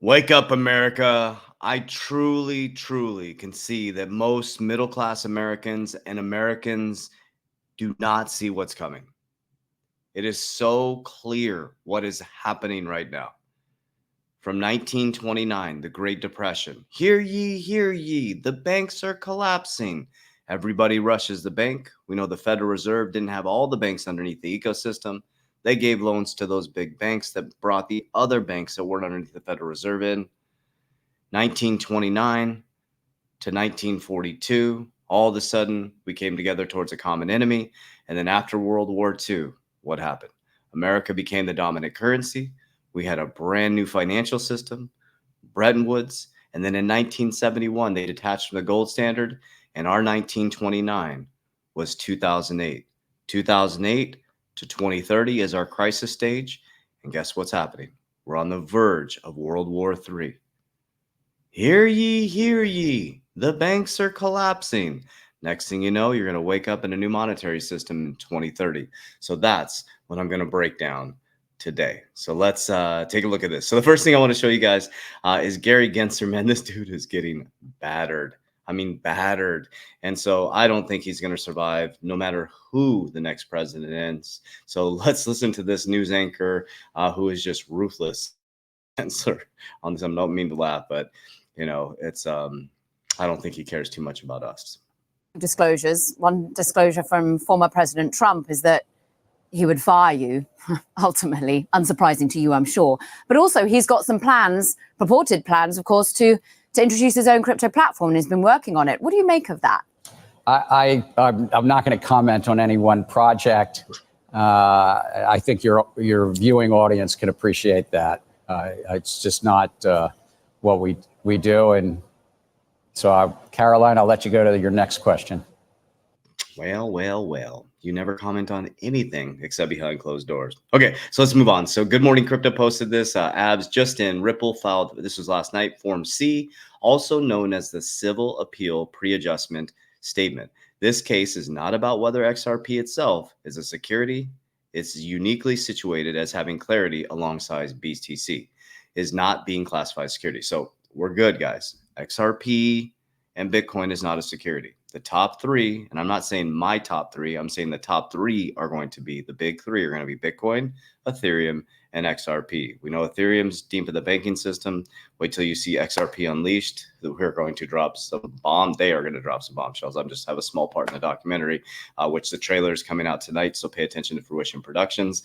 Wake up, America. I truly, truly can see that most middle class Americans and Americans do not see what's coming. It is so clear what is happening right now. From 1929, the Great Depression. Hear ye, the banks are collapsing. Everybody rushes the bank. We know the Federal Reserve didn't have all the banks underneath the ecosystem. They gave loans to those big banks that brought the other banks that weren't underneath the Federal Reserve in. 1929 to 1942, all of a sudden we came together towards a common enemy. And then after World War II, what happened? America became the dominant currency. We had a brand new financial system, Bretton Woods. And then in 1971, they detached from the gold standard. And our 1929 was 2008. 2008 to 2030 is our crisis stage. And guess what's happening? We're on the verge of World War III. Hear ye, the banks are collapsing. Next thing you know, you're going to wake up in a new monetary system in 2030. So that's what I'm going to break down today. So let's take a look at this. So the first thing I want to show you guys is Gary Gensler. Man, this dude is getting battered. I mean, battered. And so I don't think he's going to survive no matter who the next president is. So let's listen to this news anchor who is just ruthless. Gensler on this. I don't mean to laugh, but you know, it's I don't think he cares too much about us. Disclosures. One disclosure from former President Trump is that he would fire you, ultimately, unsurprising to you, I'm sure. But also he's got some plans, purported plans, of course, to introduce his own crypto platform, and he's been working on it. What do you make of that? I'm not going to comment on any one project. I think your viewing audience can appreciate that. It's just not what we do. And so, Caroline, I'll let you go to your next question. Well. You never comment on anything except behind closed doors. Okay, so let's move on. So Good Morning Crypto posted this. Abs just in. Ripple filed, this was last night, Form C, also known as the Civil Appeal Pre-Adjustment Statement. This case is not about whether XRP itself is a security. It's uniquely situated as having clarity alongside BTC, is not being classified as security. So we're good, guys. XRP and Bitcoin is not a security. The top three, and I'm not saying my top three, I'm saying the top three are going to be, the big three are going to be Bitcoin, Ethereum, and XRP. We know Ethereum's deep in the banking system. Wait till you see XRP unleashed. We're going to drop some bomb. They are going to drop some bombshells. I'm just have a small part in the documentary, which the trailer is coming out tonight. So pay attention to Fruition Productions.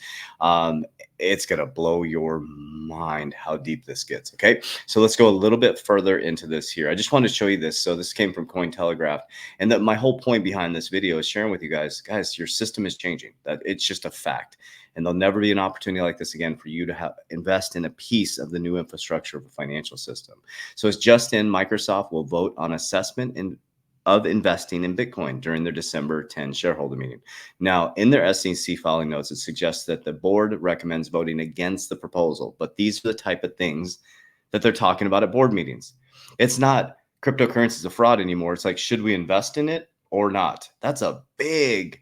It's going to blow your mind how deep this gets. Okay. So let's go a little bit further into this here. I just wanted to show you this. So this came from Cointelegraph. And that my whole point behind this video is sharing with you guys, your system is changing. That it's just a fact. And there'll never be an opportunity like this again for you to invest in a piece of the new infrastructure of a financial system. So it's just in, Microsoft will vote on assessment of investing in Bitcoin during their December 10 shareholder meeting. Now, in their SEC filing notes, it suggests that the board recommends voting against the proposal. But these are the type of things that they're talking about at board meetings. It's not cryptocurrency is a fraud anymore. It's like, should we invest in it or not? That's a big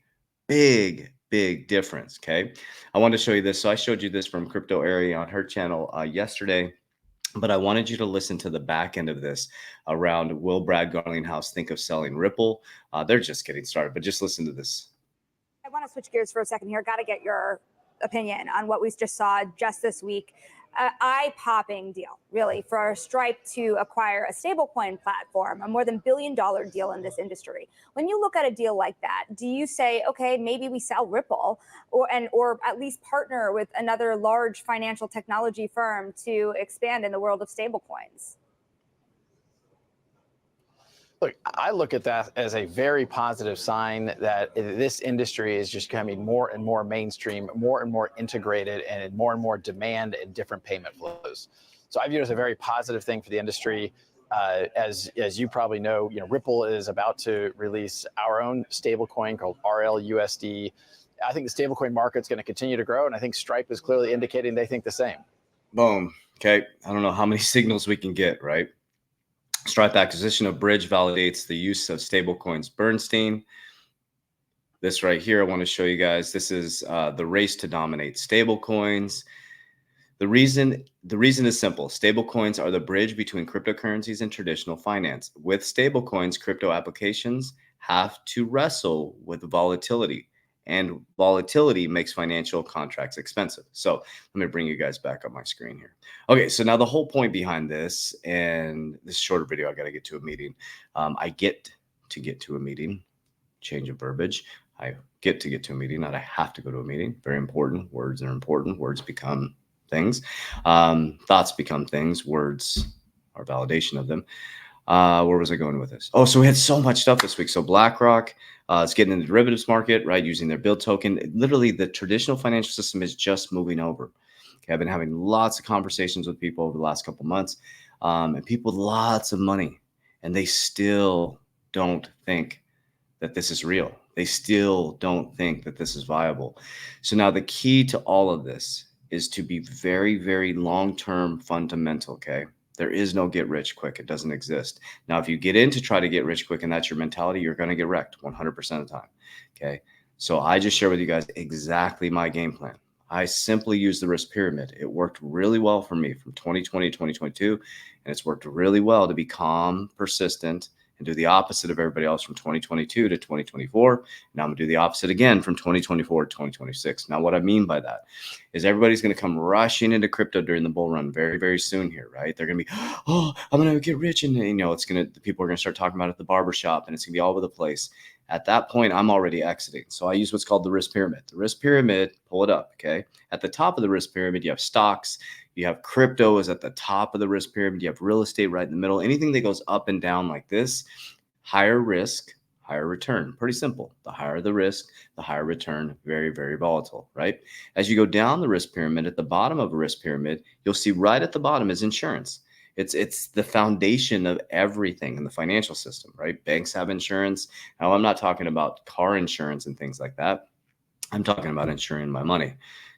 difference. Okay. I want to show you this. So I showed you this from Crypto Area on her channel yesterday, but I wanted you to listen to the back end of this around, will Brad Garlinghouse think of selling Ripple? They're just getting started, but just listen to this. I want to switch gears for a second here. Got to get your opinion on what we just saw just this week. Eye-popping deal, really, for Stripe to acquire a stablecoin platform, a more than $1 billion deal in this industry. When you look at a deal like that, do you say, okay, maybe we sell Ripple, or at least partner with another large financial technology firm to expand in the world of stablecoins? Look, I look at that as a very positive sign that this industry is just becoming more and more mainstream, more and more integrated, and in more and more demand and different payment flows. So I view it as a very positive thing for the industry. As you probably know, Ripple is about to release our own stablecoin called RLUSD. I think the stablecoin market's going to continue to grow, and I think Stripe is clearly indicating they think the same. Boom. Okay. I don't know how many signals we can get, right? Stripe acquisition of Bridge validates the use of stablecoins. Bernstein. This right here, I want to show you guys. This is the race to dominate stablecoins. The reason is simple. Stablecoins are the bridge between cryptocurrencies and traditional finance. With stablecoins, crypto applications have to wrestle with volatility, and volatility makes financial contracts expensive. So let me bring you guys back up my screen here. Okay, so now the whole point behind this, and this shorter video, I got to get to a meeting. I get to a meeting, change of verbiage. I get to a meeting, not I have to go to a meeting. Very important. Words are important. Words become things. Thoughts become things. Words are validation of them. Where was I going with this? Oh, so we had so much stuff this week. So BlackRock is getting in the derivatives market, right? Using their build token. Literally, the traditional financial system is just moving over. Okay, I've been having lots of conversations with people over the last couple of months, and people with lots of money, and they still don't think that this is real. They still don't think that this is viable. So now the key to all of this is to be very, very long-term fundamental, okay? There is no get rich quick. It doesn't exist. Now, if you get in to try to get rich quick and that's your mentality, you're going to get wrecked 100% of the time, okay? So I just share with you guys exactly my game plan. I simply use the risk pyramid. It worked really well for me from 2020 to 2022, and it's worked really well to be calm, persistent, and do the opposite of everybody else from 2022 to 2024. Now I'm gonna do the opposite again from 2024 to 2026. Now, what I mean by that is everybody's gonna come rushing into crypto during the bull run very, very soon here, right? They're gonna be, oh, I'm gonna get rich, and the people are gonna start talking about it at the barbershop, and it's gonna be all over the place. At that point, I'm already exiting. So I use what's called the risk pyramid. The risk pyramid, pull it up, okay? At the top of the risk pyramid, you have stocks. You have crypto is at the top of the risk pyramid. You have real estate right in the middle. Anything that goes up and down like this, higher risk, higher return. Pretty simple. The higher the risk, the higher return. Very, very volatile, right? As you go down the risk pyramid, at the bottom of a risk pyramid, you'll see right at the bottom is insurance. It's the foundation of everything in the financial system, right? Banks have insurance. Now, I'm not talking about car insurance and things like that. I'm talking about insuring my money.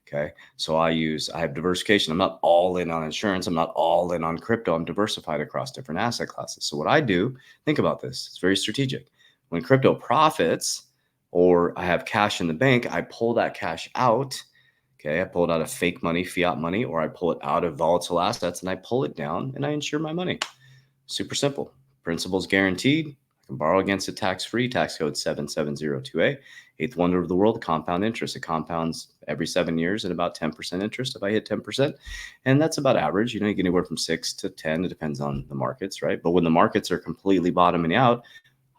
Okay. So I have diversification. I'm not all in on insurance. I'm not all in on crypto. I'm diversified across different asset classes. So what I do, think about this. It's very strategic. When crypto profits or I have cash in the bank, I pull that cash out. Okay. I pull it out of fake money, fiat money, or I pull it out of volatile assets and I pull it down and I insure my money. Super simple. Principles guaranteed. I can borrow against it tax-free. Tax code 7702A. Eighth wonder of the world, compound interest. It compounds every 7 years at about 10% interest if I hit 10%. And that's about average. You get anywhere from 6 to 10. It depends on the markets, right? But when the markets are completely bottoming out,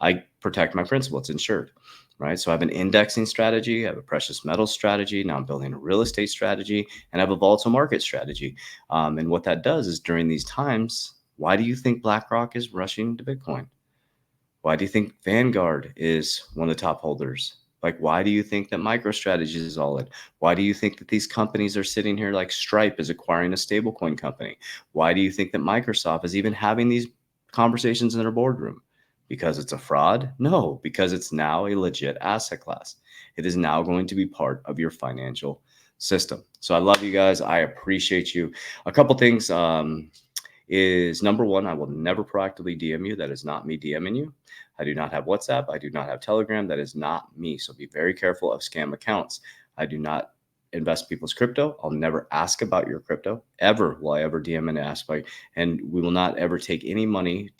I protect my principal. It's insured, right? So I have an indexing strategy. I have a precious metal strategy. Now I'm building a real estate strategy, and I have a volatile market strategy. And what that does is during these times, why do you think BlackRock is rushing to Bitcoin? Why do you think Vanguard is one of the top holders? Like, why do you think that MicroStrategy is all in? Why do you think that these companies are sitting here like Stripe is acquiring a stablecoin company? Why do you think that Microsoft is even having these conversations in their boardroom? Because it's a fraud? No, because it's now a legit asset class. It is now going to be part of your financial system. So I love you guys. I appreciate you. A couple things is number one, I will never proactively DM you. That is not me DMing you. I do not have WhatsApp. I do not have Telegram. That is not me. So be very careful of scam accounts. I do not invest people's crypto. I'll never ask about your crypto. Ever will I ever DM and ask about, and we will not ever take any money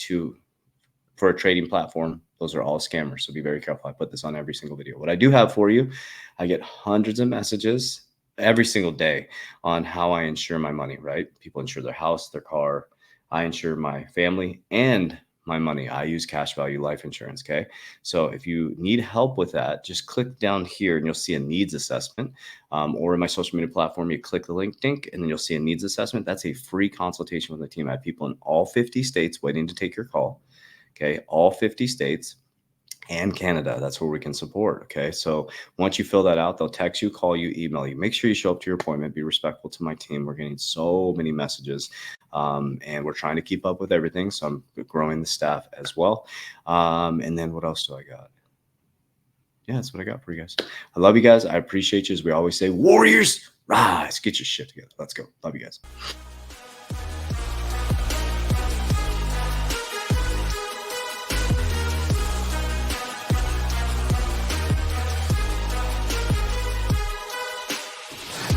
for a trading platform. Those are all scammers. So be very careful. I put this on every single video. What I do have for you, I get hundreds of messages every single day on how I insure my money, right? People insure their house, their car. I insure my family and my money. I use cash value life insurance. Okay. So if you need help with that, just click down here and you'll see a needs assessment. Or in my social media platform, you click the link, and then you'll see a needs assessment. That's a free consultation with the team. I have people in all 50 states waiting to take your call. Okay. All 50 states and Canada. That's where we can support. Okay. So once you fill that out, they'll text you, call you, email you. Make sure you show up to your appointment. Be respectful to my team. We're getting so many messages. And we're trying to keep up with everything. So I'm growing the staff as well. And then what else do I got? Yeah, that's what I got for you guys. I love you guys. I appreciate you. As we always say, warriors, rise, get your shit together. Let's go. Love you guys.